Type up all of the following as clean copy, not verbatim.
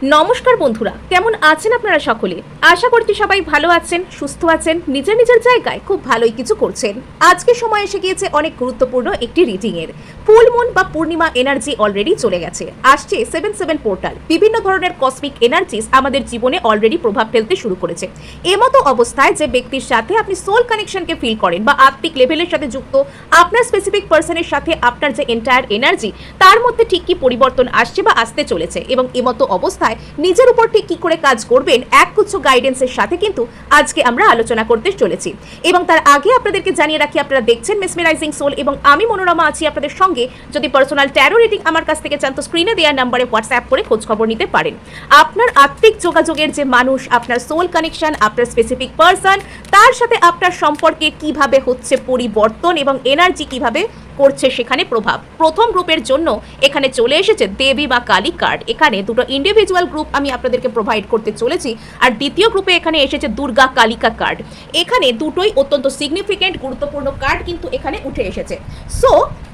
নমস্কার বন্ধুরা, কেমন আছেন আপনারা সকলে? আশা করছি সবাই ভালো আছেন, সুস্থ আছেন, নিজের নিজের জায়গায় খুব ভালোই কিছু করছেন। আজকে সময় এসে গিয়েছে অনেক গুরুত্বপূর্ণ একটি রিডিং এর। ফুল মুন বা পূর্ণিমা এনার্জি অলরেডি চলে গেছে, আসছে 77 পোর্টাল। বিভিন্ন ধরনের কসমিক এনার্জিস আমাদের জীবনে অলরেডি প্রভাব ফেলতে শুরু করেছে। এমতো অবস্থায় যে ব্যক্তির সাথে আপনি সোল কানেকশনকে ফিল করেন বা আত্মিক লেভেলের সাথে যুক্ত আপনার স্পেসিফিক পার্সনের সাথে আপনার যে এন্টায়ার এনার্জি, তার মধ্যে ঠিক কি পরিবর্তন আসছে বা আসতে চলেছে, এবং এমতো অবস্থায় নিজের উপর ঠিক কি করে কাজ করবেন একগুচ্ছ গাইডেন্সের সাথে কিন্তু আজকে আমরা আলোচনা করতে চলেছি। এবং তার আগে আপনাদেরকে জানিয়ে রাখি, আপনারা দেখছেন মেসমেরাইজিং সোল এবং আমি মনোরমা আছি আপনাদের সঙ্গে। যদি পার্সোনাল ট্যারো রিডিং আমার কাছ থেকে চান তো স্ক্রিনে দেওয়া নম্বরে হোয়াটসঅ্যাপ করে খোঁজ খবর নিতে পারেন। আপনার আত্মিক যোগাযোগের যে মানুষ, আপনার সোল কানেকশন, আপনার স্পেসিফিক পার্সন, তার সাথে আপনার সম্পর্কে কিভাবে হচ্ছে পরিবর্তন এবং এনার্জি কিভাবে করছে সেখানে প্রভাব। প্রথম গ্রুপের জন্য এখানে চলে এসেছে দেবী বা কালী কার্ড। এখানে দুটো ইন্ডিভিজুয়াল গ্রুপ আমি আপনাদেরকে প্রোভাইড করতে চলেছি। আর দ্বিতীয় গ্রুপে এখানে এসেছে দুর্গা কালিকা কার্ড। এখানে দুটোই অত্যন্ত সিগনিফিকেন্ট গুরুত্বপূর্ণ কার্ড কিন্তু এখানে উঠে এসেছে। সো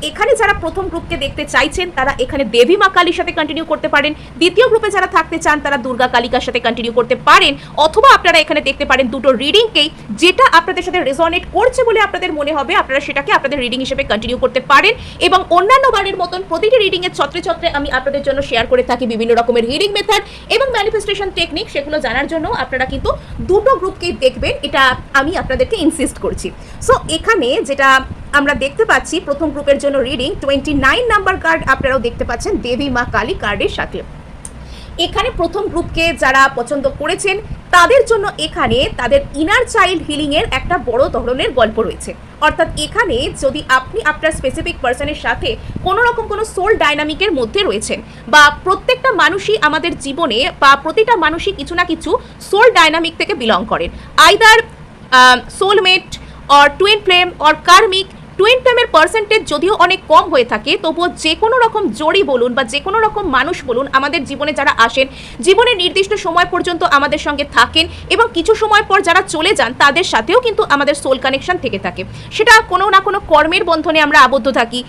এখানে যারা প্রথম গ্রুপকে দেখতে চাইছেন তারা এখানে দেবী মা কালীর সাথে কন্টিনিউ করতে পারেন। দ্বিতীয় গ্রুপে যারা থাকতে চান তারা দুর্গা কালিকার সাথে কন্টিনিউ করতে পারেন, অথবা আপনারা এখানে দেখতে পারেন দুটো রিডিংকেই, যেটা আপনাদের সাথে রেজোনেট করছে বলে আপনাদের মনে হবে আপনারা সেটাকে আপনাদের রিডিং হিসেবে কন্টিনিউ করতে পারেন। এবং অন্যান্য বারের মতন প্রতিটি রিডিং এর ছত্রে ছত্রে আমি আপনাদের জন্য শেয়ার করে থাকি বিভিন্ন রকমের রিডিং মেথড এবং ম্যানিফেস্টেশন টেকনিক। সেগুলো জানার জন্য আপনারা কিন্তু দুটো গ্রুপকেই দেখবেন, এটা আমি আপনাদেরকে ইনসিস্ট করছি। সো এখানে যেটা আমরা দেখতে পাচ্ছি, প্রথম গ্রুপের জন্য রিডিং 29 নাম্বার কার্ড আপনারাও দেখতে পাচ্ছেন দেবী মা কালী কার্ডের সাথে। এখানে প্রথম গ্রুপকে যারা পছন্দ করেছেন তাদের জন্য এখানে তাদের ইনার চাইল্ড হিলিং এর একটা বড় ধরনের গল্প রয়েছে। অর্থাৎ এখানে যদি আপনি আপনার স্পেসিফিক পার্সনের সাথে কোনো রকম কোনো সোল ডাইনামিকের মধ্যে রয়েছেন, বা প্রত্যেকটা মানুষই আমাদের জীবনে বা প্রতিটা মানুষই কিছু না কিছু সোল ডাইনামিক থেকে বিলং করেন, either soulmate or twin flame or karmic. Twin ফ্লেমের পার্সেন্টেজ যদিও অনেক কম হয়ে থাকে, তবুও যে কোনো রকম জড়ি বলুন বা যে কোনো রকম মানুষ বলুন, আমাদের জীবনে যারা আসেন, জীবনের নির্দিষ্ট সময় পর্যন্ত আমাদের সঙ্গে থাকেন এবং কিছু সময় পর যারা চলে যান তাদের সাথেও কিন্তু আমাদের সোল কানেকশন থেকে থাকে। সেটা কোনো না কোনো কর্মের বন্ধনে আমরা আবদ্ধ থাকি,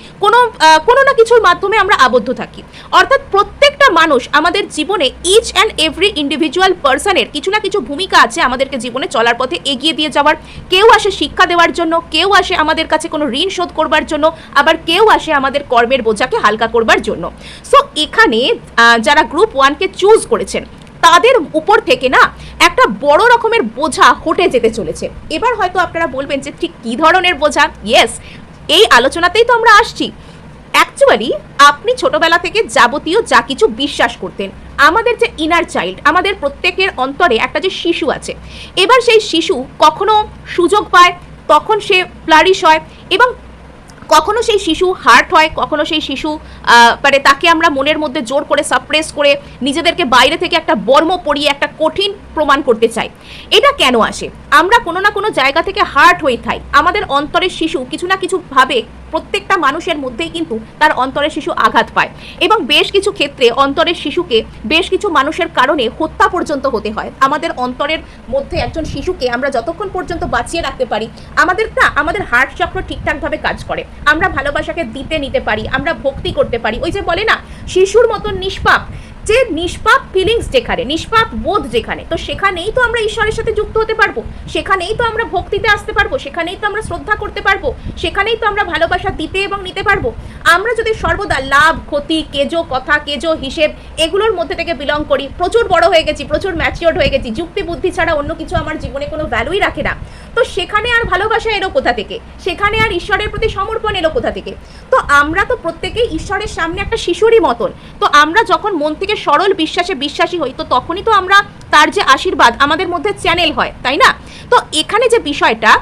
কোনো না কিছুর মাধ্যমে আমরা আবদ্ধ থাকি। অর্থাৎ প্রত্যেকটা মানুষ আমাদের জীবনে, ইচ অ্যান্ড এভরি ইন্ডিভিজুয়াল পার্সনের কিছু না কিছু ভূমিকা আছে আমাদেরকে জীবনে চলার পথে এগিয়ে দিয়ে যাওয়ার। কেউ আসে শিক্ষা দেওয়ার জন্য, কেউ আসে আমাদের কাছে কোনো ঋণ শোধ করবার জন্য, আবার কেউ আসে আমাদের কর্মের বোঝাকে হালকা করবার জন্য। সো এখানে যারা গ্রুপ 1কে চুজ করেছেন তাদের উপর থেকে না একটা বড় রকমের বোঝা হটে যেতে চলেছে। এবার হয়তো আপনারা বলবেন যে ঠিক কী ধরনের বোঝা? ইয়েস, এই আলোচনাতেই তো আমরা আসছি। অ্যাকচুয়ালি আপনি ছোটবেলা থেকে যাবতীয় যা কিছু বিশ্বাস করতেন, আমাদের যে ইনার চাইল্ড, আমাদের প্রত্যেকের অন্তরে একটা যে শিশু আছে, এবার সেই শিশু কখনো সুযোগ পায়, তখন সে ফ্লারিশ হয়, এবং কখনো সেই শিশু হার্ট হয়, কখনো সেই শিশু মানে তাকে আমরা মনের মধ্যে জোর করে সাপ্রেস করে নিজেদেরকে বাইরে থেকে একটা বর্ম পরিয়ে একটা কঠিন প্রমাণ করতে চাই। এটা কেন আসে? আমরা কোনো না কোনো জায়গা থেকে হার্ট হয়ে থাই। আমাদের অন্তরের শিশু কিছু না কিছু ভাবে, প্রত্যেকটা মানুষের মধ্যেই কিন্তু তার অন্তরের শিশু আঘাত পায়, এবং বেশ কিছু ক্ষেত্রে অন্তরের শিশুকে বেশ কিছু মানুষের কারণে হত্যা পর্যন্ত হতে হয়। আমাদের অন্তরের মধ্যে একজন শিশুকে আমরা যতক্ষণ পর্যন্ত বাঁচিয়ে রাখতে পারি, আমাদের হার্ট চক্র ঠিকঠাকভাবে কাজ করে, আমরা ভালোবাসাকে দিতে নিতে পারি, আমরা ভক্তি করতে পারি। ওই যে বলে না, শিশুর মতন নিষ্পাপ, যে নিষ্পাপ ফিলিংস যেখানে, নিষ্পাপ বোধ যেখানে, তো সেখানেই তো আমরা ঈশ্বরের সাথে যুক্ত হতে পারবো, সেখানেই তো আমরা ভক্তিতে আসতে পারবো, সেখানেই তো আমরা শ্রদ্ধা করতে পারবো, সেখানেই তো আমরা ভালোবাসা দিতে এবং নিতে পারবো। আমরা যদি সর্বদা লাভ, ক্ষতি, কেজো কথা, কেজো হিসেব এগুলোর মধ্যে থেকে বিলং করি, প্রচুর বড় হয়ে গেছি, প্রচুর ম্যাচিওর্ড হয়ে গেছি, যুক্তি বুদ্ধি ছাড়া অন্য কিছু আমার জীবনে কোনো ভ্যালুই রাখে না, তো সেখানে আর ভালোবাসা এলো কোথা থেকে? সেখানে আর ঈশ্বরের প্রতি সমর্পণ এলো কোথা থেকে? তো আমরা তো প্রত্যেকেই ঈশ্বরের সামনে একটা শিশুরই মতন। তো আমরা যখন মন থেকে সরল বিশ্বাসে বিশ্বাসী হই, তো তখনই তো আমরা তার যে আশীর্বাদ আমাদের মধ্যে চ্যানেল হয়, তাই না? তো এখানে যে বিষয়টা,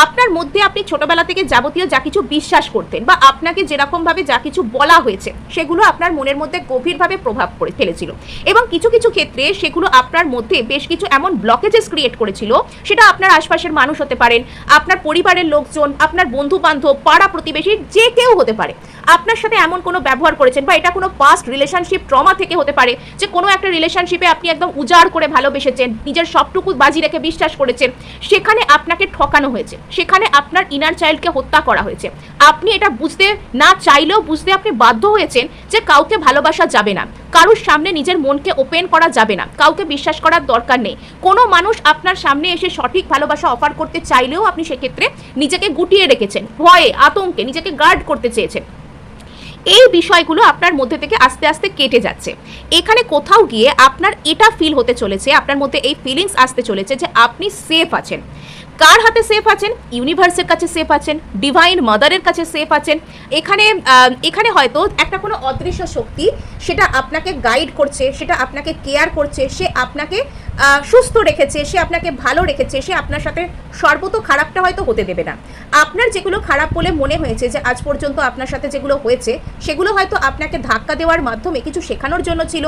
আপনার মধ্যে আপনি ছোটবেলা থেকে যাবতীয় যা কিছু বিশ্বাস করতেন বা আপনাকে যেরকমভাবে যা কিছু বলা হয়েছে, সেগুলো আপনার মনের মধ্যে গভীরভাবে প্রভাব করে ফেলেছিল, এবং কিছু কিছু ক্ষেত্রে সেগুলো আপনার মধ্যে বেশ কিছু এমন ব্লকেজেস ক্রিয়েট করেছিল। সেটা আপনার আশপাশের মানুষ হতে পারেন, আপনার পরিবারের লোকজন, আপনার বন্ধু বান্ধব, পাড়া প্রতিবেশী, যে কেউ হতে পারে। আপনার সাথে এমন কোনো ব্যবহার করেছেন, বা এটা কোনো পাস্ট রিলেশনশিপ ট্রমা থেকে হতে পারে, যে কোনো একটা রিলেশনশিপে আপনি একদম উজাড় করে ভালোবেসেছেন, নিজের সবটুকু বাজি রেখে বিশ্বাস করেছেন, সেখানে আপনাকে ঠকানো হয়েছে, সেখানে আপনার ইনার চাইল্ডকে হত্যা করা হয়েছে। আপনি এটা বুঝতে না চাইলেও বুঝতে আপনি বাধ্য হয়েছেন যে কাউকে ভালোবাসা যাবে না, কারোর সামনে নিজের মনকে ওপেন করা যাবে না, কাউকে বিশ্বাস করার দরকার নেই। কোনো মানুষ আপনার সামনে এসে সঠিক ভালোবাসা অফার করতে চাইলেও আপনি সেক্ষেত্রে নিজেকে গুটিয়ে রেখেছেন, ভয়ে আতঙ্কে নিজেকে গার্ড করতে চেয়েছেন। এই বিষয়গুলো আপনার মধ্যে থেকে আস্তে আস্তে কেটে যাচ্ছে। এখানে কোথাও গিয়ে আপনার এটা ফিল হতে চলেছে, আপনার মধ্যে এই ফিলিংস আসতে চলেছে যে আপনি সেফ আছেন। কার হাতে সেফ আছেন? ইউনিভার্সের কাছে সেফ আছেন, ডিভাইন মাদারের কাছে সেফ আছেন। এখানে হয়তো একটা কোনো অদৃশ্য শক্তি সেটা আপনাকে গাইড করছে, সেটা আপনাকে কেয়ার করছে, সে আপনাকে সুস্থ রেখেছে, সে আপনাকে ভালো রেখেছে, সে আপনার সাথে সর্বত খারাপটা হয়তো হতে দেবে না। আপনার যেগুলো খারাপ বলে মনে হয়েছে যে আজ পর্যন্ত আপনার সাথে যেগুলো হয়েছে, সেগুলো হয়তো আপনাকে ধাক্কা দেওয়ার মাধ্যমে কিছু শেখানোর জন্য ছিল।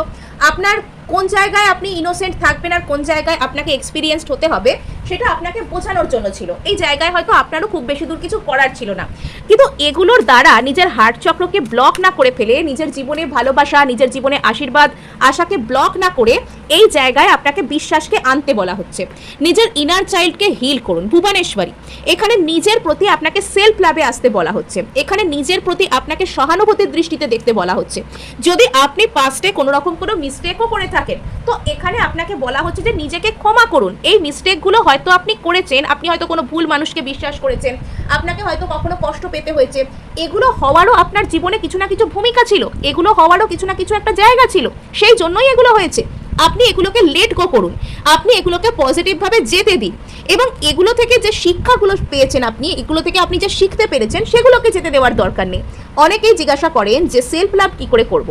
আপনার কোন জায়গায় আপনি ইনোসেন্ট থাকবেন আর কোন জায়গায় আপনাকে এক্সপিরিয়েন্সড হতে হবে, সেটা আপনাকে বোঝানোর জন্য ছিল। এই জায়গায় হয়তো আপনারও খুব বেশি দূর কিছু করার ছিল না, কিন্তু এগুলোর দ্বারা নিজের হার্ট চক্রকে ব্লক না করে ফেলে, নিজের জীবনে ভালোবাসা, নিজের জীবনে আশীর্বাদ, আশাকে ব্লক না করে এই জায়গায় আপনাকে বিশ্বাসকে আনতে বলা হচ্ছে। নিজের ইনার চাইল্ডকে হিল করুন। ভুবনেশ্বরী, এখানে নিজের প্রতি আপনাকে সেলফ লাভে আসতে বলা হচ্ছে, এখানে নিজের প্রতি আপনাকে সহানুভূতির দৃষ্টিতে দেখতে বলা হচ্ছে। যদি আপনি পাস্টে কোনো রকম কোনো মিস্টেকও করে থাকেন, তো এখানে আপনাকে বলা হচ্ছে যে নিজেকে ক্ষমা করুন। এই মিস্টেকগুলো হয়তো আপনি করেছেন, আপনি হয়তো কোনো ভুল মানুষকে বিশ্বাস করেছেন, আপনাকে হয়তো কখনো কষ্ট পেতে হয়েছে, এগুলো হওয়ারও আপনার জীবনে কিছু না কিছু ভূমিকা ছিল, এগুলো হওয়ারও কিছু না কিছু একটা জায়গা ছিল, সেই জন্যই এগুলো হয়েছে। আপনি এগুলোকে লেট গো করুন, আপনি এগুলোকে পজিটিভভাবে যেতে দিন, এবং এগুলো থেকে যে শিক্ষাগুলো পেয়েছেন, আপনি এগুলো থেকে আপনি যে শিখতে পেরেছেন, সেগুলোকে যেতে দেওয়ার দরকার নেই। অনেকেই জিজ্ঞাসা করেন যে সেলফ লাভ কী করে করব।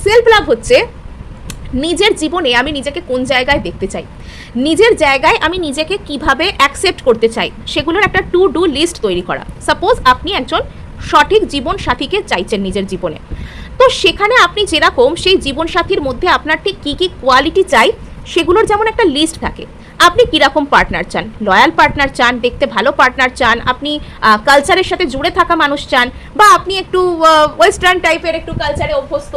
সেলফ লাভ হচ্ছে নিজের জীবনে আমি নিজেকে কোন জায়গায় দেখতে চাই, নিজের জায়গায় আমি নিজেকে কিভাবে অ্যাকসেপ্ট করতে চাই, সেগুলোর একটা টু ডু লিস্ট তৈরি করা। সাপোজ আপনি একজন সঠিক জীবন সাথীকে চাইছেন নিজের জীবনে, তো সেখানে আপনি যেরকম সেই জীবনসাথীর মধ্যে আপনার ঠিক কী কী কোয়ালিটি চাই, সেগুলোর যেমন একটা লিস্ট থাকে। আপনি কীরকম পার্টনার চান, লয়াল পার্টনার চান, দেখতে ভালো পার্টনার চান, আপনি কালচারের সাথে জুড়ে থাকা মানুষ চান, বা আপনি একটু ওয়েস্টার্ন টাইপের, একটু কালচারে অভ্যস্ত,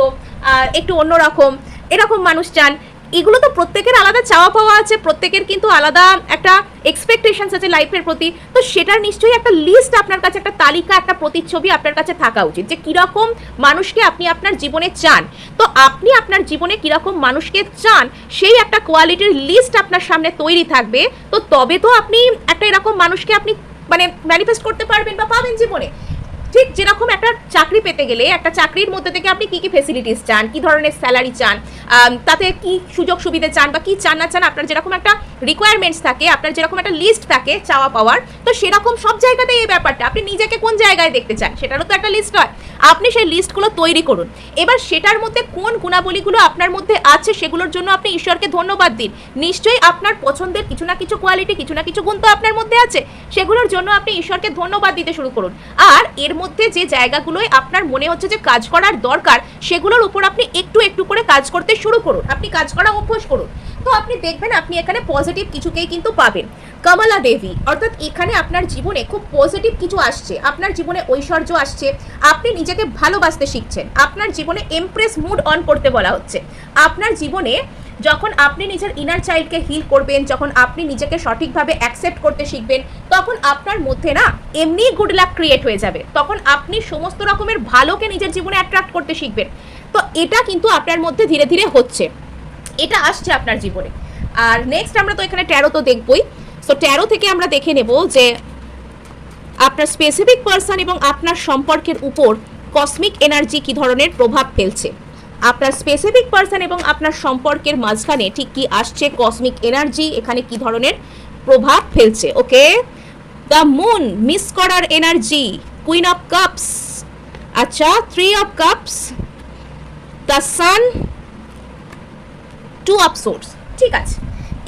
একটু অন্যরকম এরকম মানুষ চান। এগুলো তো প্রত্যেকের আলাদা চাওয়া পাওয়া আছে, প্রত্যেকের কিন্তু আলাদা একটা এক্সপেকটেশনস আছে লাইফের প্রতি। তো সেটার নিশ্চয়ই একটা লিস্ট আপনার কাছে, একটা তালিকা, একটা প্রতিচ্ছবি আপনার কাছে থাকা উচিত যে কীরকম মানুষকে আপনি আপনার জীবনে চান। তো আপনি আপনার জীবনে কীরকম মানুষকে চান, সেই একটা কোয়ালিটির লিস্ট আপনার সামনে তৈরি থাকবে। তো তবে তো আপনি একটা এরকম মানুষকে আপনি মানে ম্যানিফেস্ট করতে পারবেন বা পাবেন জীবনে। ঠিক যেরকম একটা চাকরি পেতে গেলে একটা চাকরির মধ্যে থেকে আপনি কী কী ফেসিলিটিস চান, কী ধরনের স্যালারি চান, তাতে কি সুযোগ সুবিধা চান বা কী চান না চান, আপনার যেরকম একটা রিকোয়ারমেন্টস থাকে, আপনার যেরকম একটা লিস্ট থাকে চাওয়া পাওয়ার, তো সেরকম সব জায়গাতেই এই ব্যাপারটা আপনি নিজেকে কোন জায়গায় দেখতে চান সেটারও তো একটা লিস্ট হয়। আপনি সেই লিস্টগুলো তৈরি করুন। এবার সেটার মধ্যে কোন গুণাবলীগুলো আপনার মধ্যে আছে, সেগুলোর জন্য আপনি ঈশ্বরকে ধন্যবাদ দিন। নিশ্চয়ই আপনার পছন্দের কিছু না কিছু কোয়ালিটি, কিছু না কিছু গুণ তো আপনার মধ্যে আছে, সেগুলোর জন্য আপনি ঈশ্বরকে ধন্যবাদ দিতে শুরু করুন। আর এর মধ্যে যে জায়গাগুলোয় আপনার মনে হচ্ছে যে কাজ করার দরকার, সেগুলোর উপর আপনি একটু একটু করে কাজ করতে শুরু করুন, আপনি কাজ করা অভ্যাস করুন। তো আপনি দেখবেন আপনি এখানে পজিটিভ কিছুকেই কিন্তু পাবেন। কমলা দেবী, অর্থাৎ এখানে আপনার জীবনে খুব পজিটিভ কিছু আসছে, আপনার জীবনে ঐশ্বর্য আসছে, আপনি নিজেকে ভালোবাসতে শিখছেন, আপনার জীবনে এমপ্রেস মুড অন করতে বলা হচ্ছে। আপনার জীবনে যখন আপনি নিজের ইনার চাইল্ডকে হিল করবেন, যখন আপনি নিজেকে সঠিকভাবে অ্যাকসেপ্ট করতে শিখবেন, তখন আপনার মধ্যে না এমনি গুড লাক ক্রিয়েট হয়ে যাবে, তখন আপনি সমস্ত রকমের ভালোকে নিজের জীবনে অ্যাট্রাক্ট করতে শিখবেন। তো এটা কিন্তু আপনার মধ্যে ধীরে ধীরে হচ্ছে, এটা আসছে আপনার জীবনে। আর নেক্সট আমরা তো এখানে ট্যারো তো দেখবই। সো ট্যারো থেকে আমরা দেখে নেব যে আপনার স্পেসিফিক পারসন এবং আপনার সম্পর্কের উপর কসমিক এনার্জি কী ধরনের প্রভাব ফেলছে, আপনার স্পেসিফিক পারসন এবং আপনার সম্পর্কের মাঝখানে ঠিক কি আসছে কসমিক এনার্জি, এখানে কি ধরনের প্রভাব ফেলছে। ওকে, দ্য মুন, মিস করার এনার্জি, কুইন অফ কাপস, আচ্ছা 3 of cups, the sun, 2 of swords. ঠিক আছে,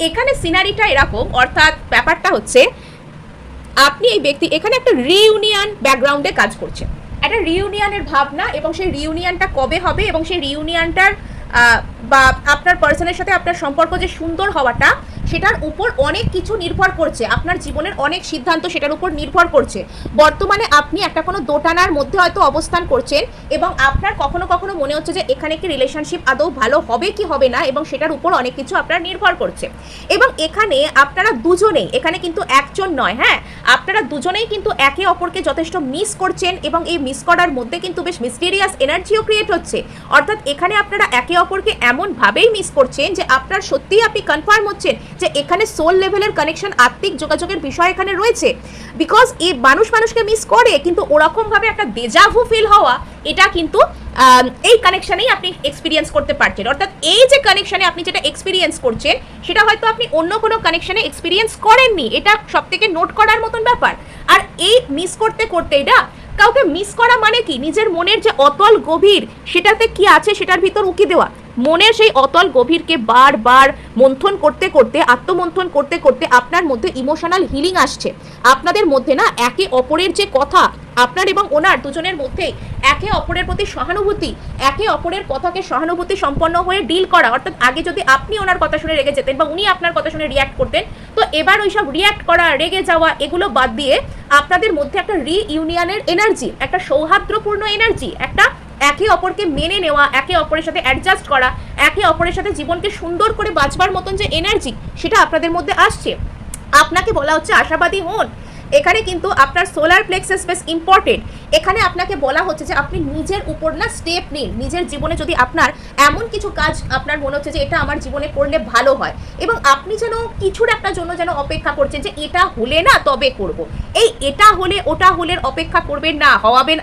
এখানে সিনারিটা এরকম, অর্থাৎ ব্যাপারটা হচ্ছে আপনি এই ব্যক্তি এখানে একটা রিইউনিয়ন ব্যাকগ্রাউন্ডে কাজ করছে, একটা রিইউনিয়নের ভাবনা, এবং সেই রিইউনিয়নটা কবে হবে এবং সেই রিইউনিয়নটার বা আপনার পার্সনের সাথে আপনার সম্পর্ক যে সুন্দর হওয়াটা, সেটার উপর অনেক কিছু নির্ভর করছে, আপনার জীবনের অনেক সিদ্ধান্ত সেটার উপর নির্ভর করছে। বর্তমানে আপনি একটা কোনো দোটানার মধ্যে হয়তো অবস্থান করছেন এবং আপনার কখনো কখনো মনে হচ্ছে যে এখানে কি রিলেশনশিপ আদৌ ভালো হবে কি হবে না, এবং সেটার উপর অনেক কিছু আপনার নির্ভর করছে। এবং এখানে আপনারা দুজনেই, এখানে কিন্তু একজন নয়, হ্যাঁ, আপনারা দুজনেই কিন্তু একে অপরকে যথেষ্ট মিস করছেন এবং এই মিস করার মধ্যে কিন্তু বেশ মিস্টেরিয়াস এনার্জিও ক্রিয়েট হচ্ছে। অর্থাৎ এখানে আপনারা একে অপরকে এমনভাবেই মিস করছেন যে আপনার সত্যিই আপনি কনফার্ম হচ্ছেন যে এখানে সোল লেভেলের কানেকশন, আত্মিক যোগাযোগের বিষয় এখানে রয়েছে। বিকজ এই মানুষকে মিস করে, কিন্তু ওরকমভাবে একটা ডেজাভু ফিল হওয়া, এটা কিন্তু এই কানেকশনেই আপনি এক্সপিরিয়েন্স করতে পারছেন। অর্থাৎ এই যে কানেকশনে আপনি যেটা এক্সপিরিয়েন্স করছেন সেটা হয়তো আপনি অন্য কোনো কানেকশনে এক্সপিরিয়েন্স করেননি, এটা সব থেকে নোট করার মতন ব্যাপার। আর এই মিস করতে করতে, এটা কাউকে মিস করা মানে কি, নিজের মনের যে অতল গভীর সেটাতে কি আছে সেটার ভিতর উকি দেওয়া। মনের সেই অতল গভীরকে বারবার মন্থন করতে করতে, আত্মমন্থন করতে করতে আপনার মধ্যে ইমোশনাল হিলিং আসছে। আপনাদের মধ্যে না একে অপরের যে কথা, আপনার এবং ওনার দুজনের মধ্যে একে অপরের প্রতি সহানুভূতি, একে অপরের কথাকে সহানুভূতি সম্পন্ন হয়ে ডিল করা। অর্থাৎ আগে যদি আপনি ওনার কথা শুনে রেগে যেতেন বা উনি আপনার কথা শুনে রিয়্যাক্ট করতেন, তো এবার ওইসব রিয়্যাক্ট করা, রেগে যাওয়া, এগুলো বাদ দিয়ে আপনাদের মধ্যে একটা রিইউনিয়নের এনার্জি, একটা সৌহার্দ্যপূর্ণ এনার্জি, একটা একে অপরকে মেনে নেওয়া, একে অপরের সাথে অ্যাডজাস্ট করা, একে অপরের সাথে জীবনকে সুন্দর করে বাঁচবার মতন যে এনার্জি, সেটা আপনাদের মধ্যে আসছে। আপনাকে বলা হচ্ছে আশাবাদী হন। এখানে কিন্তু আপনার সোলার প্লেক্সাস বেশ ইম্পর্টেন্ট। এখানে আপনাকে বলা হচ্ছে যে আপনি নিজের উপর না স্টেপ নিন। নিজের জীবনে যদি আপনার এমন কিছু কাজ আপনার মনে হচ্ছে যে এটা আমার জীবনে করলে ভালো হয়, এবং আপনি যেন কিছুর একটা জন্য যেন অপেক্ষা করছেন যে এটা হলে না তবে করব, এই এটা হলে ওটা হলে অপেক্ষা করবেন না, হওয়াবেন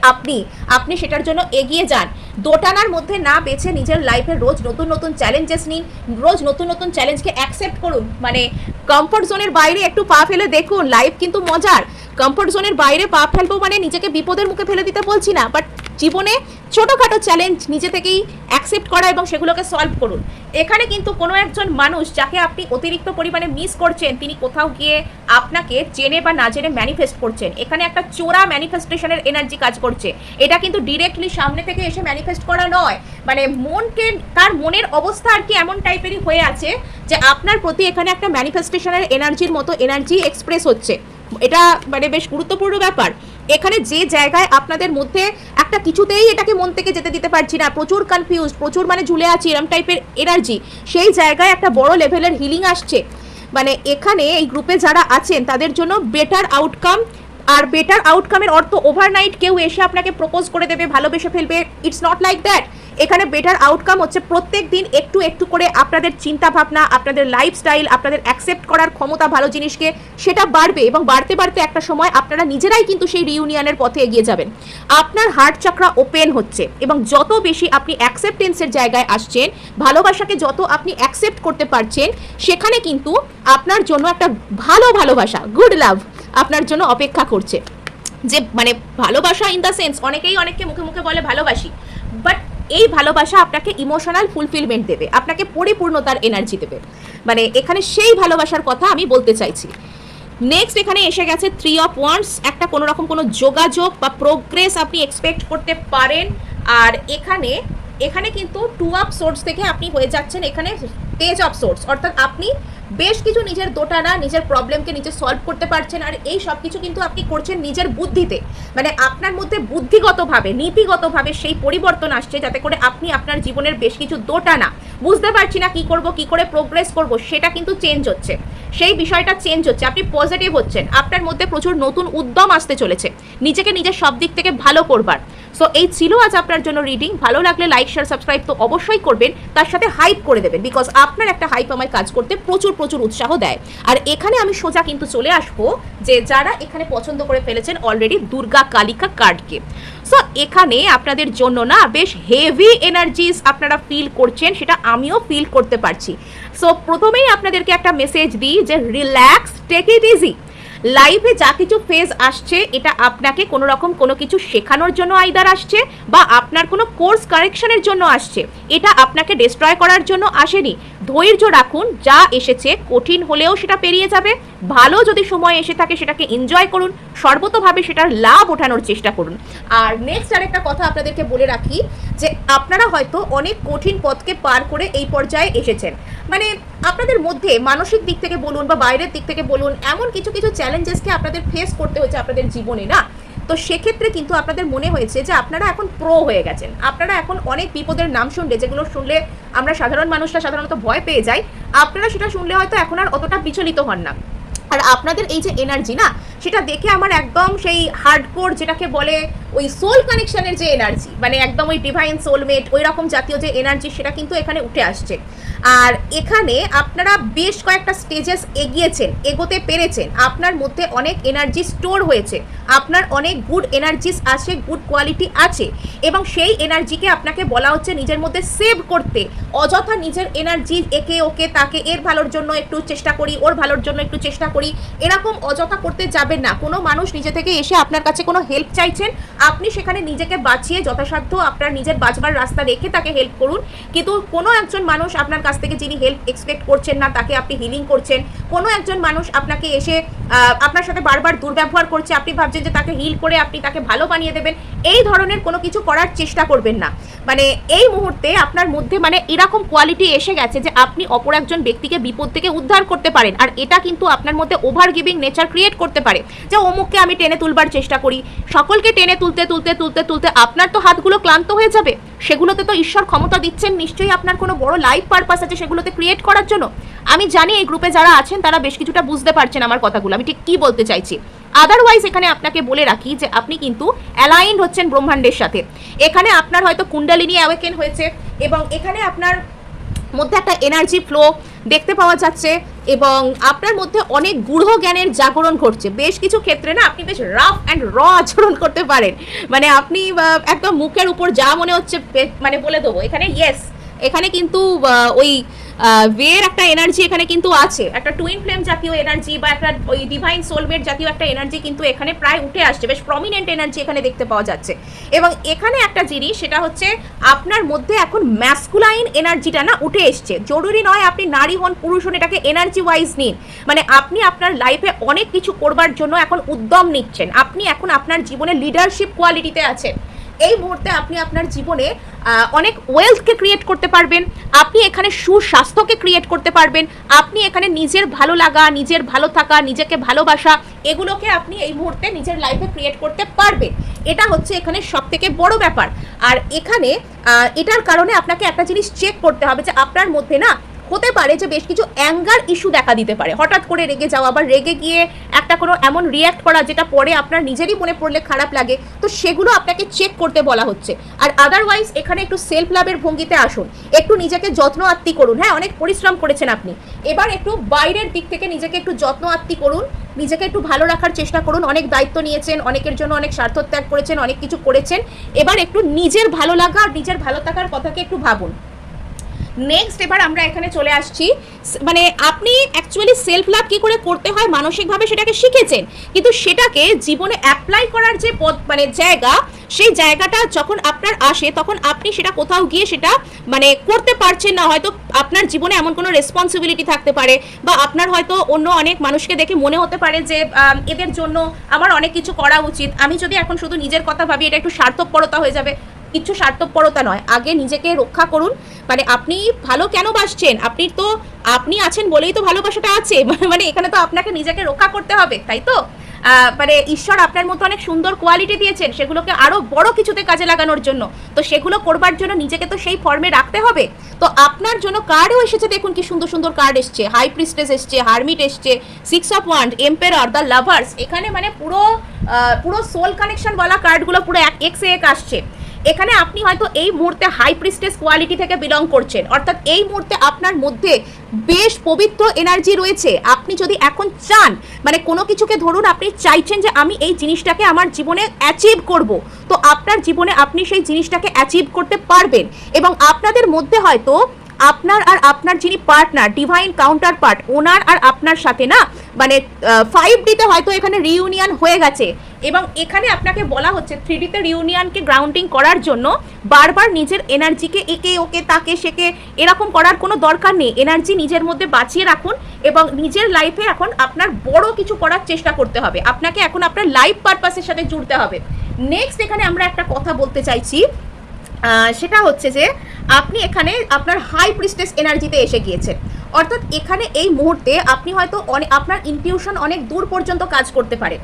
আপনি সেটার জন্য এগিয়ে যান। দোটানার মধ্যে না বেছে নিজের লাইফে রোজ নতুন নতুন চ্যালেঞ্জেস নিন, রোজ নতুন নতুন চ্যালেঞ্জকে অ্যাকসেপ্ট করুন। মানে কমফোর্ট জোনের বাইরে একটু পা ফেলে দেখুন, লাইফ কিন্তু মজার। কমফোর্ট জোনের বাইরে পা ফেলবো মানে নিজেকে বিপদের মুখে ফেলে দিতে বলছি না, বাট জীবনে ছোটোখাটো চ্যালেঞ্জ নিজে থেকেই অ্যাকসেপ্ট করা এবং সেগুলোকে সলভ করুন। এখানে কিন্তু কোনো একজন মানুষ যাকে আপনি অতিরিক্ত পরিমাণে মিস করছেন, তিনি কোথাও গিয়ে আপনাকে জেনে বা না জেনে ম্যানিফেস্ট করছেন। এখানে একটা চোরা ম্যানিফেস্টেশনের এনার্জি কাজ করছে। এটা কিন্তু ডিরেক্টলি সামনে থেকে এসে ম্যানিফেস্ট করা নয়, মানে মনকে, তার মনের অবস্থা আর কি এমন টাইপেরই হয়ে আছে যে আপনার প্রতি এখানে একটা ম্যানিফেস্টেশনের এনার্জির মতো এনার্জি এক্সপ্রেস হচ্ছে। এটা মানে বেশ গুরুত্বপূর্ণ ব্যাপার। এখানে যে জায়গায় আপনাদের মধ্যে একটা কিছুতেই এটাকে মন থেকে যেতে দিতে পারছি না, প্রচুর কনফিউজ, প্রচুর মানে ঝুলে আছি, এরম টাইপের এনার্জি, সেই জায়গায় একটা বড় লেভেলের হিলিং আসছে। মানে এখানে এই গ্রুপে যারা আছেন তাদের জন্য বেটার আউটকাম। আর বেটার আউটকামের অর্থ ওভারনাইট কেউ এসে আপনাকে প্রপোজ করে দেবে, ভালোবেসে ফেলবে, ইটস নট লাইক দ্যাট। এখানে বেটার আউটকাম হচ্ছে প্রত্যেক দিন একটু একটু করে আপনাদের চিন্তা ভাবনা, আপনাদের লাইফস্টাইল, আপনাদের অ্যাকসেপ্ট করার ক্ষমতা ভালো জিনিসকে, সেটা বাড়বে এবং বাড়তে বাড়তে একটা সময় আপনারা নিজেরাই কিন্তু সেই রিইউনিয়নের পথে এগিয়ে যাবেন। আপনার হার্ট চাকরা ওপেন হচ্ছে এবং যত বেশি আপনি অ্যাকসেপ্টেন্সের জায়গায় আসছেন, ভালোবাসাকে যত আপনি অ্যাকসেপ্ট করতে পারছেন, সেখানে কিন্তু আপনার জন্য একটা ভালোবাসা, গুড লাভ আপনার জন্য অপেক্ষা করছে। যে মানে ভালোবাসা ইন দ্য সেন্স, অনেকেই অনেককে মুখে মুখে বলে ভালোবাসি, বাট এই ভালোবাসা আপনাকে ইমোশনাল ফুলফিলমেন্ট দেবে, আপনাকে পরিপূর্ণতার এনার্জি দেবে। মানে এখানে সেই ভালোবাসার কথা আমি বলতে চাইছি। নেক্সট এখানে এসে গেছে 3 অফ ওয়ান্ডস। একটা কোনো রকম কোনো যোগাযোগ বা প্রোগ্রেস আপনি এক্সপেক্ট করতে পারেন। আর এখানে কিন্তু 2 অফ সোর্স থেকে আপনি হয়ে যাচ্ছেন এখানে পেজ অফ সোর্স। অর্থাৎ আপনি বেশ কিছু নিজের দোটানা, নিজের প্রবলেমকে নিজে সলভ করতে পারছেন। আর এই সব কিছু কিন্তু আপনি করছেন নিজের বুদ্ধিতে। মানে আপনার মধ্যে বুদ্ধিগতভাবে, নীতিগতভাবে সেই পরিবর্তন আসছে, যাতে করে আপনি আপনার জীবনের বেশ কিছু দোটানা, বুঝতে পারছি না কি করব, কি করে প্রোগ্রেস করব, সেটা কিন্তু চেঞ্জ হচ্ছে, সেই বিষয়টা চেঞ্জ হচ্ছে। আপনি পজিটিভ হচ্ছেন, আপনার মধ্যে প্রচুর নতুন উদ্যম আসতে চলেছে নিজেকে নিজের সব দিক থেকে ভালো করবার। সো এই ছিল আজ আপনার জন্য রিডিং। ভালো লাগলে লাইক, শেয়ার, সাবস্ক্রাইব তো অবশ্যই করবেন, তার সাথে হাইপ করে দেবেন, বিকজ আপনার একটা হাইপ আমায় কাজ করতে প্রচুর উৎসাহ দেয়। আর এখানে আমি সোজা কিন্তু চলে আসবো যে যারা এখানে পছন্দ করে ফেলেছেন অলরেডি দুর্গা কালিকা কার্ডকে। সো এখানে আপনাদের জন্য না বেশ হেভি এনার্জিস আপনারা ফিল করছেন, সেটা আমিও ফিল করতে পারছি। সো প্রথমেই আপনাদেরকে একটা মেসেজ দিই যে রিল্যাক্স, টেক ইট ইজি। লাইফে যা কিছু ফেজ আসছে, এটা আপনাকে কোনো রকম কোনো কিছু শেখানোর জন্য আইদার আসছে, বা আপনার কোনো কোর্স কারেকশনের জন্য আসছে। এটা আপনাকে ডিস্ট্রয় করার জন্য আসেনি। ধৈর্য রাখুন, যা এসেছে কঠিন হলেও সেটা পেরিয়ে যাবে। ভালো যদি সময় এসে থাকে সেটাকে এনজয় করুন, সর্বতভাবে সেটার লাভ ওঠানোর চেষ্টা করুন। আর নেক্সট আরেকটা কথা আপনাদেরকে বলে রাখি যে আপনারা হয়তো অনেক কঠিন পথকে পার করে এই পর্যায়ে এসেছেন। মানে আপনাদের মধ্যে মানসিক দিক থেকে বলুন বা বাইরের দিক থেকে বলুন, এমন কিছু কিছু চ্যালেঞ্জেসকে আপনাদের ফেস করতে হয়েছে আপনাদের জীবনে না। তো সেক্ষেত্রে কিন্তু আপনাদের মনে হয়েছে যে আপনারা এখন প্রো হয়ে গেছেন, আপনারা এখন অনেক বিপদের নাম শুনলে, যেগুলো শুনলে আমরা সাধারণ মানুষরা সাধারণত ভয় পেয়ে যাই, আপনারা সেটা শুনলে হয়তো এখন আর অতটা বিচলিত হন না। আর আপনাদের এই যে এনার্জি না, সেটা দেখে আমার একদম সেই হার্ডকোর যেটাকে বলে ওই সোল কানেকশনের যে এনার্জি, মানে একদম ওই ডিভাইন সোলমেট ওই রকম জাতীয় যে এনার্জি, সেটা কিন্তু এখানে উঠে আসছে। আর এখানে আপনারা বেশ কয়েকটা স্টেজেস এগিয়েছেন, এগোতে পেরেছেন, আপনার মধ্যে অনেক এনার্জি স্টোর হয়েছে, আপনার অনেক গুড এনার্জিস আছে, গুড কোয়ালিটি আছে, এবং সেই এনার্জিকে আপনাকে বলা হচ্ছে নিজের মধ্যে সেভ করতে। অযথা নিজের এনার্জি একে ওকে তাকে, এর ভালোর জন্য একটু চেষ্টা করি, ওর ভালোর জন্য একটু চেষ্টা করি, এরকম অযথা করতে যাবেন না। কোনো মানুষ নিজে থেকে এসে আপনার কাছে কোনো হেল্প চাইছেন, আপনি সেখানে নিজেকে বাঁচিয়ে যথাসাধ্য আপনার নিজের বাঁচবার রাস্তা রেখে তাকে হেল্প করুন। কিন্তু কোনো একজন মানুষ আপনার কাছ থেকে যিনি হেল্প এক্সপেক্ট করছেন না, তাকে আপনি হিলিং করছেন। কোনো একজন মানুষ আপনাকে এসে আপনার সাথে বারবার দুর্ব্যবহার করছে, আপনি ভাবছেন যে তাকে হিল করে আপনি তাকে ভালো বানিয়ে দেবেন, এই ধরনের কোনো কিছু করার চেষ্টা করবেন না। মানে এই মুহূর্তে আপনার মধ্যে মানে এরকম কোয়ালিটি এসে গেছে যে আপনি অপর একজন ব্যক্তিকে বিপদ থেকে উদ্ধার করতে পারেন। আর এটা কিন্তু আপনার মধ্যে ওভার গিভিং নেচার ক্রিয়েট করতে পারে, যে অমুককে আমি টেনে তুলবার চেষ্টা করি, সকলকে টেনে তুলতে তুলতে তুলতে তুলতে আপনার তো হাতগুলো ক্লান্ত হয়ে যাবে। সেগুলোতে তো ঈশ্বর ক্ষমতা দিচ্ছেন, নিশ্চয়ই আপনার কোনো বড় লাইফ পারপাস আছে সেগুলোতে ক্রিয়েট করার জন্য। আমি জানি এই গ্রুপে যারা আছেন তারা বেশ কিছুটা বুঝতে পারছেন আমার কথাগুলো, আমি ঠিক কী বলতে চাইছি। আদারওয়াইজ এখানে আপনাকে বলে রাখি যে আপনি কিন্তু অ্যালাইন্ড হচ্ছেন ব্রহ্মাণ্ডের সাথে। এখানে আপনার হয়তো কুণ্ডলিনী অ্যাওয়েকেন হয়েছে, এবং এখানে আপনার মধ্যে একটা এনার্জি ফ্লো দেখতে পাওয়া যাচ্ছে, এবং আপনার মধ্যে অনেক গূঢ় জ্ঞানের জাগরণ ঘটছে। বেশ কিছু ক্ষেত্রে না আপনি বেশ রাফ অ্যান্ড র আচরণ করতে পারেন, মানে আপনি একদম মুখের উপর যা মনে হচ্ছে মানে বলে দেবো। এখানে ইয়েস, এখানে কিন্তু ওই ওয়ের একটা এনার্জি এখানে কিন্তু আছে, একটা টুইন ফ্লেম জাতীয় এনার্জি বা একটা ওই ডিভাইন সোলমেট জাতীয় একটা এনার্জি কিন্তু এখানে প্রায় উঠে আসছে, বেশ প্রমিনেন্ট এনার্জি এখানে দেখতে পাওয়া যাচ্ছে। এবং এখানে একটা জিনিস, সেটা হচ্ছে আপনার মধ্যে এখন ম্যাসকুলাইন এনার্জিটা না উঠে এসছে। জরুরি নয় আপনি নারী হন পুরুষ হন, এটাকে এনার্জি ওয়াইজ নিন। মানে আপনি আপনার লাইফে অনেক কিছু করবার জন্য এখন উদ্যম নিচ্ছেন, আপনি এখন আপনার জীবনে লিডারশিপ কোয়ালিটিতে আছেন। এই মুহূর্তে আপনি আপনার জীবনে অনেক ওয়েলথকে ক্রিয়েট করতে পারবেন, আপনি এখানে সুস্বাস্থ্যকে ক্রিয়েট করতে পারবেন, আপনি এখানে নিজের ভালো লাগা, নিজের ভালো থাকা, নিজেকে ভালোবাসা, এগুলোকে আপনি এই মুহূর্তে নিজের লাইফে ক্রিয়েট করতে পারবেন। এটা হচ্ছে এখানে সব থেকে বড় ব্যাপার। আর এখানে এটার কারণে আপনাকে একটা জিনিস চেক করতে হবে যে আপনার মধ্যে না হতে পারে যে বেশ কিছু অ্যাঙ্গার ইস্যু দেখা দিতে পারে, হঠাৎ করে রেগে যাওয়া বা রেগে গিয়ে একটা কোনো এমন রিয়্যাক্ট করা যেটা পরে আপনার নিজেরই মনে পড়লে খারাপ লাগে, তো সেগুলো আপনাকে চেক করতে বলা হচ্ছে। আর আদারওয়াইজ এখানে একটু সেলফ লাভের ভঙ্গিতে আসুন, একটু নিজেকে যত্ন আত্মি করুন। হ্যাঁ, অনেক পরিশ্রম করেছেন আপনি, এবার একটু বাইরের দিক থেকে নিজেকে একটু যত্ন আত্মি করুন, নিজেকে একটু ভালো রাখার চেষ্টা করুন। অনেক দায়িত্ব নিয়েছেন, অনেকের জন্য অনেক স্বার্থ ত্যাগ করেছেন, অনেক কিছু করেছেন, এবার একটু নিজের ভালো লাগা আর নিজের ভালো থাকার কথাকে একটু ভাবুন। নেক্সট এবার আমরা এখানে চলে আসছি, মানে আপনি অ্যাকচুয়ালি সেলফ লাভ কী করে করতে হয় মানসিকভাবে সেটাকে শিখেছেন, কিন্তু সেটাকে জীবনে অ্যাপ্লাই করার যে মানে জায়গা, সেই জায়গাটা যখন আপনার আসে তখন আপনি সেটা কোথাও গিয়ে সেটা মানে করতে পারছেন না। হয়তো আপনার জীবনে এমন কোনো রেসপন্সিবিলিটি থাকতে পারে, বা আপনার হয়তো অন্য অনেক মানুষকে দেখে মনে হতে পারে যে এদের জন্য আমার অনেক কিছু করা উচিত, আমি যদি এখন শুধু নিজের কথা ভাবি এটা একটু স্বার্থপরতা হয়ে যাবে। কিছু স্বার্থপরতা নয়, আগে নিজেকে রক্ষা করুন। মানে আপনি ভালো কেন বাসছেন, আপনি আছেন বলেই তো ভালোবাসাটা আছে, মানে এখানে তো আপনাকে নিজেকে রক্ষা করতে হবে, তাই তো? মানে ঈশ্বর আপনার মতো অনেক সুন্দর কোয়ালিটি দিয়েছেন, সেগুলোকে আরও বড় কিছুতে কাজে লাগানোর জন্য, তো সেগুলো করবার জন্য নিজেকে তো সেই ফর্মে রাখতে হবে। তো আপনার জন্য কার্ডও এসেছে, দেখুন কি সুন্দর সুন্দর কার্ড এসছে, হাই প্রিস্টেস এসছে, হারমিট এসছে, 6 of wand, emperor, the lovers. এখানে মানে পুরো সোল কানেকশন বলা কার্ডগুলো পুরো এক্সে এক আসছে। এখানে আপনি হয়তো এই মুহূর্তে হাই প্রিস্টেস কোয়ালিটি থেকে বিলং করছেন, অর্থাৎ এই মুহূর্তে আপনার মধ্যে বেশ পবিত্র এনার্জি রয়েছে। আপনি যদি এখন চান, মানে কোনো কিছুকে ধরুন আপনি চাইছেন যে আমি এই জিনিসটাকে আমার জীবনে অ্যাচিভ করব, তো আপনার জীবনে আপনি সেই জিনিসটাকে অ্যাচিভ করতে পারবেন। এবং আপনাদের মধ্যে হয়তো আপনার আর আপনার যিনি পার্টনার, ডিভাইন কাউন্টার পার্ট, ওনার আর আপনার সাথে না মানে 5Dতে হয়তো এখানে রিউনিয়ন হয়ে গেছে, এবং এখানে আপনাকে বলা হচ্ছে 3Dতে রিউনিয়নকে গ্রাউন্ডিং করার জন্য বারবার নিজের এনার্জিকে একে ওকে তাকে সেকে এরকম করার কোনো দরকার নেই। এনার্জি নিজের মধ্যে বাঁচিয়ে রাখুন, এবং নিজের লাইফে এখন আপনার বড় কিছু করার চেষ্টা করতে হবে, আপনাকে এখন আপনার লাইফ পারপাসের সাথে জুড়তে হবে। নেক্সট এখানে আমরা একটা কথা বলতে চাইছি, সেটা হচ্ছে যে আপনি এখানে আপনার হাই প্রিস্টেস এনার্জিতে এসে গিয়েছেন। অর্থাৎ এখানে এই মুহূর্তে আপনি হয়তো আপনার ইনটিউশন অনেক দূর পর্যন্ত কাজ করতে পারে।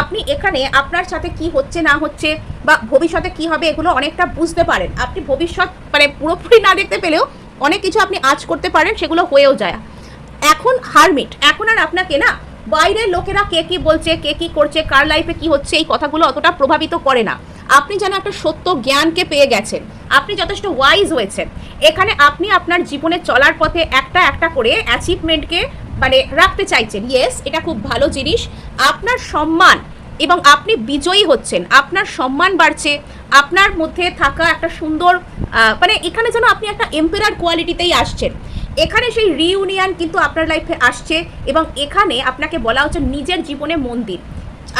আপনি এখানে আপনার সাথে কি হচ্ছে না হচ্ছে বা ভবিষ্যতে কি হবে এগুলো অনেকটা বুঝতে পারেন। আপনি ভবিষ্যৎ মানে পুরোপুরি না দেখতে পেলেও অনেক কিছু আপনি আজ করতে পারেন, সেগুলো হয়েও যায়। এখন হারমিট, এখন আর আপনাকে না বাইরের লোকেরা কে কি বলছে, কে কি করছে, কার লাইফে কি হচ্ছে, এই কথাগুলো অতটা প্রভাবিত করে না। আপনি যেন একটা সত্য জ্ঞানকে পেয়ে গেছেন, আপনি যথেষ্ট ওয়াইজ হয়েছেন। এখানে আপনি আপনার জীবনে চলার পথে একটা একটা করে অ্যাচিভমেন্টকে মানে রাখতে চাইছেন। ইয়েস, এটা খুব ভালো জিনিস। আপনার সম্মান এবং আপনি বিজয়ী হচ্ছেন, আপনার সম্মান বাড়ছে, আপনার মধ্যে থাকা একটা সুন্দর মানে এখানে যেন আপনি একটা এম্পেরার কোয়ালিটিতেই আসছেন। এখানে সেই রিইউনিয়ন কিন্তু আপনার লাইফে আসছে এবং এখানে আপনাকে বলা হচ্ছে নিজের জীবনে মন দিন।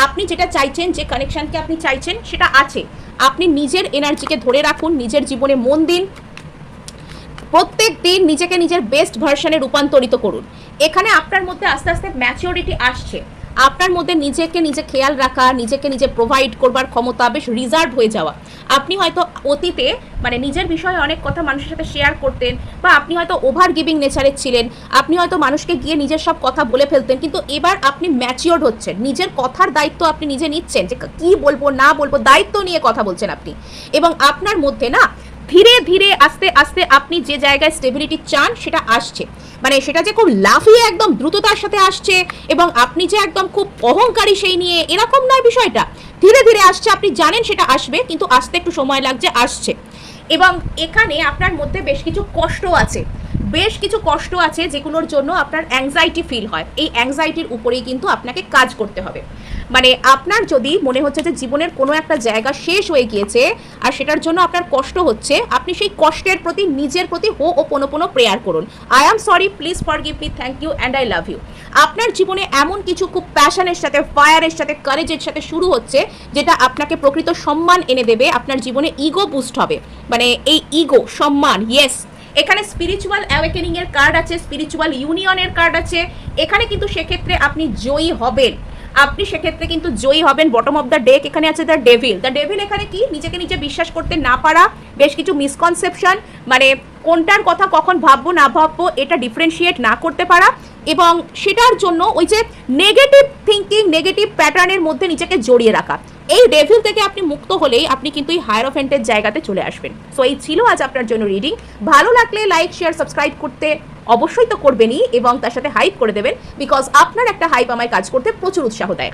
আপনি যেটা চাইছেন, যে কানেকশনকে আপনি চাইছেন সেটা আছে। আপনি নিজের এনার্জিকে ধরে রাখুন, নিজের জীবনে মন দিন, প্রত্যেক দিন নিজেকে নিজের বেস্ট ভার্সনে রূপান্তরিত করুন। এখানে আপনার মধ্যে আস্তে আস্তে ম্যাচিওরিটি আসছে, আপনার মধ্যে নিজেকে নিজে খেয়াল রাখা, নিজেকে নিজে প্রোভাইড করবার ক্ষমতা, বেশ রিজার্ভ হয়ে যাওয়া। আপনি হয়তো অতীতে মানে নিজের বিষয়ে অনেক কথা মানুষের সাথে শেয়ার করতেন, বা আপনি হয়তো ওভার গিভিং নেচারের ছিলেন, আপনি হয়তো মানুষকে গিয়ে নিজের সব কথা বলে ফেলতেন, কিন্তু এবার আপনি ম্যাচিওর্ড হচ্ছেন, নিজের কথার দায়িত্ব আপনি নিজে নিচ্ছেন, যে কী বলবো না বলবো দায়িত্ব নিয়ে কথা বলছেন আপনি। এবং আপনার মধ্যে না ধীরে ধীরে আস্তে আস্তে আপনি যে জায়গায় স্টেবিলিটি চান সেটা আসছে। মানে সেটা যে খুব লাফিয়ে একদম দ্রুততার সাথে আসছে এবং আপনি যে একদম খুব অহংকারী সেই নিয়ে, এরকম নয় বিষয়টা। ধীরে ধীরে আসছে, আপনি জানেন সেটা আসবে, কিন্তু আসতে একটু সময় লাগছে, আসছে। এবং এখানে আপনার মধ্যে বেশ কিছু কষ্ট আছে, বেশ কিছু কষ্ট আছে যেগুলোর জন্য আপনার অ্যাংজাইটি ফিল হয়। এই অ্যাংজাইটির উপরেই কিন্তু আপনাকে কাজ করতে হবে। মানে আপনার যদি মনে হচ্ছে যে জীবনের কোনো একটা জায়গা শেষ হয়ে গিয়েছে আর সেটার জন্য আপনার কষ্ট হচ্ছে, আপনি সেই কষ্টের প্রতি নিজের প্রতি হো'ওপোনোপোনো প্রেয়ার করুন। I am sorry, please forgive me, thank you and I love you. আপনার জীবনে এমন কিছু খুব প্যাশনের সাথে, ফায়ারের সাথে, কারেজের সাথে শুরু হচ্ছে যেটা আপনাকে প্রকৃত সম্মান এনে দেবে। আপনার জীবনে ইগো বুস্ট হবে, মানে এই ইগো সম্মান। ইয়েস, এখানে স্পিরিচুয়াল অ্যাওয়েকেনিং এর কার্ড আছে, স্পিরিচুয়াল ইউনিয়নের কার্ড আছে। এখানে কিন্তু সেক্ষেত্রে আপনি জয়ী হবেন, আপনি সেক্ষেত্রে কিন্তু জয়ী হবেন। বটম অফ দ্য ডেক এখানে আছে দ্য ডেভিল। দ্য ডেভিল এখানে কি, নিজেকে নিজে বিশ্বাস করতে না পারা, বেশ কিছু মিসকনসেপশন, মানে কোনটার কথা কখন ভাববো না ভাববো এটা ডিফারেন্সিয়েট না করতে পারা, এবং সেটার জন্য ওই যে নেগেটিভ থিঙ্কিং, নেগেটিভ প্যাটার্নের মধ্যে নিজেকে জড়িয়ে রাখা। এই ডেভিল থেকে আপনি মুক্ত হলেই আপনি কিন্তু এই হায়ারোফেন্টের জায়গাতে চলে আসবেন। সো এই ছিল আজ আপনার জন্য রিডিং। ভালো লাগলে লাইক, শেয়ার, সাবস্ক্রাইব করতে অবশ্যই তো করবেনই, এবং তার সাথে হাইপ করে দেবেন, বিকজ আপনার একটা হাইপ আমায় কাজ করতে প্রচুর উৎসাহ দেয়।